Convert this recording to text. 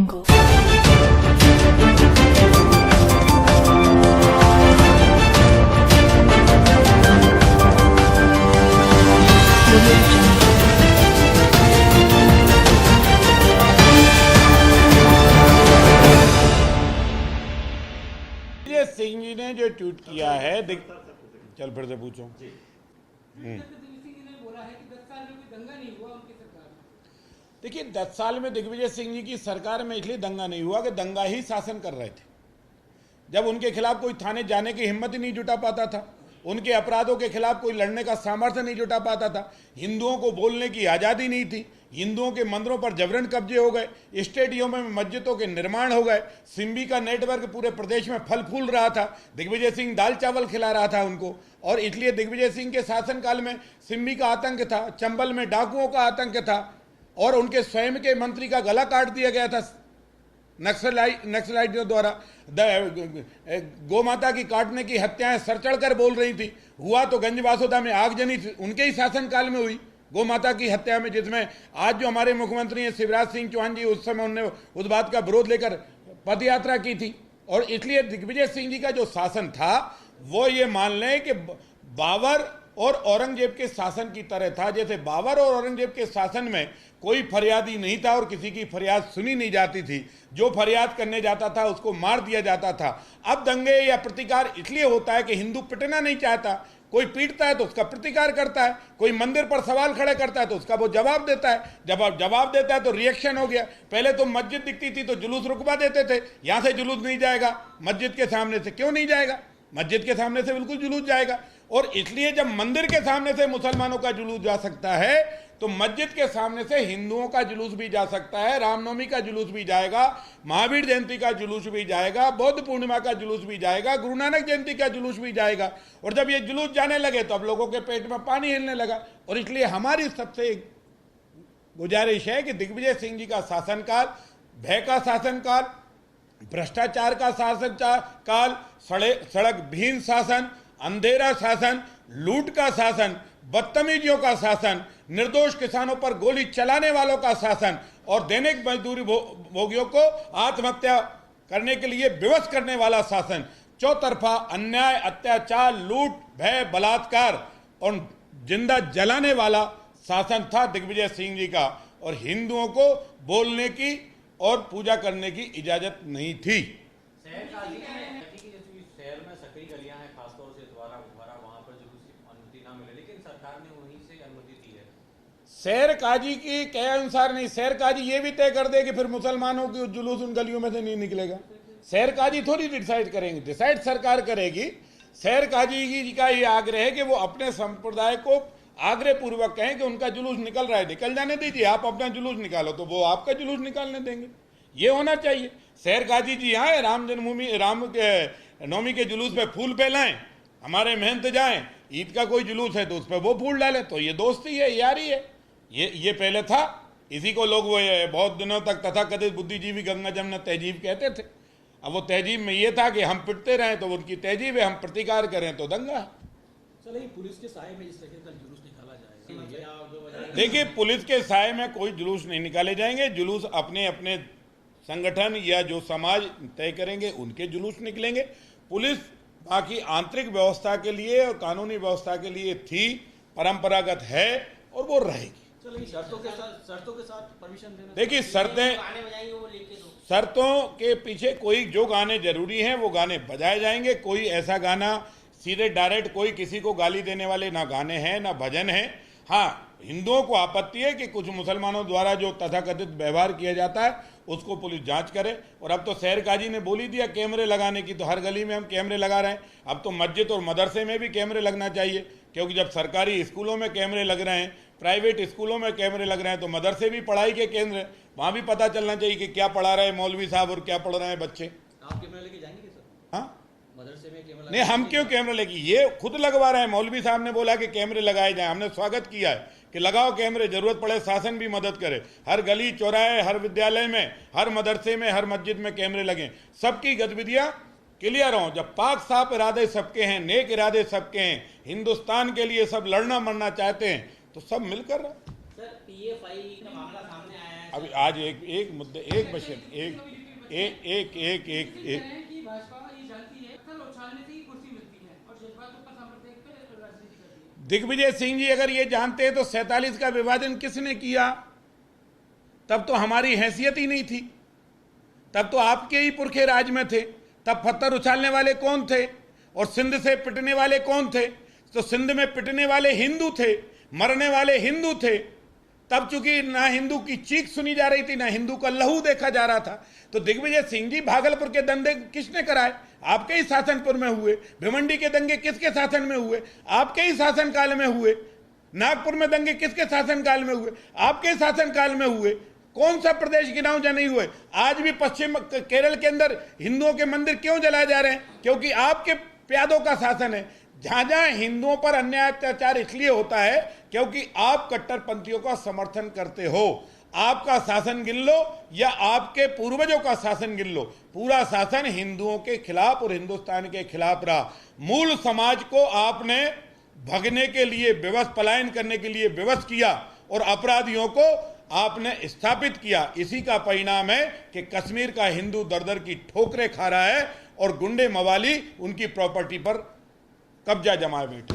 सिंह जी ने जो ट्वीट किया है, चल फिर से पूछो। देखिए, 10 साल में दिग्विजय सिंह जी की सरकार में इसलिए दंगा नहीं हुआ कि दंगा ही शासन कर रहे थे। जब उनके खिलाफ कोई थाने जाने की हिम्मत ही नहीं जुटा पाता था, उनके अपराधों के खिलाफ कोई लड़ने का सामर्थ्य नहीं जुटा पाता था, हिंदुओं को बोलने की आज़ादी नहीं थी, हिंदुओं के मंदिरों पर जबरन कब्जे हो गए, स्टेडियमों में मस्जिदों के निर्माण हो गए, सिम्बी का नेटवर्क पूरे प्रदेश में फल फूल रहा था, दिग्विजय सिंह दाल चावल खिला रहा था उनको, और इसलिए दिग्विजय सिंह के शासनकाल में सिम्बी का आतंक था, चंबल में डाकुओं का आतंक था, और उनके स्वयं के मंत्री का गला काट दिया गया था नक्सलाइटों द्वारा। गौ माता की काटने की हत्याएं सर चढ़कर बोल रही थी। हुआ तो गंजवासोदा में आगजनी उनके ही शासनकाल में हुई, गौ माता की हत्या में, जिसमें आज जो हमारे मुख्यमंत्री हैं शिवराज सिंह चौहान जी, उस समय उन्होंने उस बात का विरोध लेकर पद यात्रा की थी। और इसलिए दिग्विजय सिंह जी का जो शासन था वो ये मान लें कि बाबर और औरंगजेब के शासन की तरह था। जैसे बाबर और औरंगजेब के शासन में कोई फरियादी नहीं था और किसी की फरियाद सुनी नहीं जाती थी, जो फरियाद करने जाता था उसको मार दिया जाता था। अब दंगे या प्रतिकार इसलिए होता है कि हिंदू पिटना नहीं चाहता, कोई पीटता है तो उसका प्रतिकार करता है, कोई मंदिर पर सवाल खड़े करता है तो उसका वो जवाब देता है, जवाब देता है तो रिएक्शन हो गया। पहले तो मस्जिद दिखती थी तो जुलूस रुकवा देते थे, यहां से जुलूस नहीं जाएगा, मस्जिद के सामने से क्यों नहीं जाएगा, मस्जिद के सामने से बिल्कुल जुलूस जाएगा। और इसलिए जब मंदिर के सामने से मुसलमानों का जुलूस जा सकता है तो मस्जिद के सामने से हिंदुओं का जुलूस भी जा सकता है, रामनवमी का जुलूस भी जाएगा, महावीर जयंती का जुलूस भी जाएगा, बौद्ध पूर्णिमा का जुलूस भी जाएगा, गुरु नानक जयंती का जुलूस भी जाएगा। और जब ये जुलूस जाने लगे तो अब लोगों के पेट में पानी हिलने लगा। और इसलिए हमारी सबसे गुजारिश है कि दिग्विजय सिंह जी का शासनकाल भय का शासनकाल, भ्रष्टाचार का शासनकाल, सड़क विहीन शासन, अंधेरा शासन, लूट का शासन, बदतमीजियों का शासन, निर्दोष किसानों पर गोली चलाने वालों का शासन और दैनिक मजदूरी भोगियों को आत्महत्या करने के लिए विवश करने वाला शासन, चौतरफा अन्याय, अत्याचार, लूट, भय, बलात्कार और जिंदा जलाने वाला शासन था दिग्विजय सिंह जी का। और हिंदुओं को बोलने की और पूजा करने की इजाजत नहीं थी। शहर में सकरी गलियां हैं, खासतौर से द्वारा वहां पर जुलूस की अनुमति ना मिले, लेकिन सरकार ने वहीं से अनुमति दी है। शहर काजी की के अनुसार नहीं, शहर काजी ये भी तय कर दे कि फिर मुसलमानों की जुलूस उन गलियों में से नहीं निकलेगा। शहर काजी थोड़ी डिसाइड करेंगे, डिसाइड सरकार करेगी। शहर काजी जी का ये आग्रह है कि वो अपने संप्रदाय को आग्रह पूर्वक कहें कि उनका जुलूस निकल रहा है, निकल जाने दीजिए, आप अपना जुलूस निकालो, तो वो आपका जुलूस निकालने देंगे। ये होना चाहिए। शहर काजी जी आए, राम जन्मभूमि, राम के नवमी के जुलूस पे फूल फैलाएं, हमारे महंत जाएं, ईद का कोई जुलूस है तो उस पर वो फूल डालें, तो ये दोस्ती है, यारी है। ये पहले था, इसी को लोग वो बहुत दिनों तक तथाकथित बुद्धिजीवी गंगा जमुना तहजीब कहते थे। अब वो तहजीब में ये था कि हम पिटते रहें तो उनकी तहजीब है, हम प्रतिकार करें तो दंगा है। पुलिस के साए में जिस तरह का जुलूस निकाला जाएगा, देखिए, पुलिस के साए में कोई जुलूस नहीं निकाले जाएंगे। जुलूस अपने अपने संगठन या जो समाज तय करेंगे उनके जुलूस निकलेंगे। पुलिस बाकी आंतरिक व्यवस्था के लिए और कानूनी व्यवस्था के लिए थी, परंपरागत है और वो रहेगी। शर्तों के साथ परमिशन देना। देखिए, शर्तों के पीछे कोई जो गाने जरूरी हैं वो गाने बजाए जाएंगे। कोई ऐसा गाना सीधे डायरेक्ट कोई किसी को गाली देने वाले ना गाने हैं ना भजन है। हाँ, हिंदुओं को आपत्ति है कि कुछ मुसलमानों द्वारा जो तथाकथित व्यवहार किया जाता है उसको पुलिस जांच करे। और अब तो शहर काजी ने बोली दिया कैमरे लगाने की, तो हर गली में हम कैमरे लगा रहे हैं। अब तो मस्जिद और मदरसे में भी कैमरे लगना चाहिए, क्योंकि जब सरकारी स्कूलों में कैमरे लग रहे हैं, प्राइवेट स्कूलों में कैमरे लग रहे हैं, तो मदरसे भी पढ़ाई के केंद्र, वहाँ भी पता चलना चाहिए कि क्या पढ़ा रहे हैं मौलवी साहब और क्या पढ़ रहे हैं बच्चे। आप कैमरा लेके जाएंगे सर? हाँ, मदरसे में कैमरा नहीं, हम क्यों कैमरे लेके, ये खुद लगवा रहे हैं। मौलवी साहब ने बोला कि कैमरे लगाए जाएं, हमने स्वागत किया है कि लगाओ कैमरे, जरूरत पड़े शासन भी मदद करे। हर गली चौराहे, हर विद्यालय में, हर मदरसे में, हर मस्जिद में कैमरे लगें, सबकी गतिविधियां क्लियर हों। जब पाक साफ इरादे सबके हैं, नेक इरादे सबके हैं, हिंदुस्तान के लिए सब लड़ना मरना चाहते हैं, तो सब मिलकर सर, पीएफआई का मामला सामने आया है अभी आज एक मुद्दे, एक विषय, एक एक एक एक एक एक कि भाजपा ये जानती है पत्थर उछालने से ही कुर्सी मिलती है और जज्बातों का सामर्थ्य पे राजनीति करती है। दिग्विजय सिंह जी अगर ये जानते हैं तो 47 का विभाजन किसने किया? तब तो हमारी हैसियत ही नहीं थी, तब तो आपके ही पुरखे राज में थे। तब पत्थर उछालने वाले कौन थे और सिंध से पिटने वाले कौन थे? तो सिंध में पिटने वाले हिंदू थे, मरने वाले हिंदू थे। तब चूंकि ना हिंदू की चीख सुनी जा रही थी, ना हिंदू का लहू देखा जा रहा था। तो दिग्विजय सिंह जी, भागलपुर के दंगे किसने कराए? आपके ही शासनपुर में हुए। भिवंडी के दंगे किसके शासन में हुए? आपके ही शासनकाल में हुए। नागपुर में दंगे किसके शासनकाल में हुए? आपके शासनकाल में हुए। कौन सा प्रदेश गिनाऊं जो नहीं हुए? आज भी पश्चिम केरल के अंदर हिंदुओं के मंदिर क्यों जलाए जा रहे हैं? क्योंकि आपके प्यादों का शासन है। जहां जहां हिंदुओं पर अन्याय अत्याचार इसलिए होता है क्योंकि आप कट्टरपंथियों का समर्थन करते हो। आपका शासन गिन लो या आपके पूर्वजों का शासन गिन लो, पूरा शासन हिंदुओं के खिलाफ और हिंदुस्तान के खिलाफ रहा। मूल समाज को आपने भगने के लिए, पलायन करने के लिए विवश किया और अपराधियों को आपने स्थापित किया। इसी का परिणाम है कि कश्मीर का हिंदू दर दर की ठोकरें खा रहा है और गुंडे मवाली उनकी प्रॉपर्टी पर कब्जा जमाए बैठे।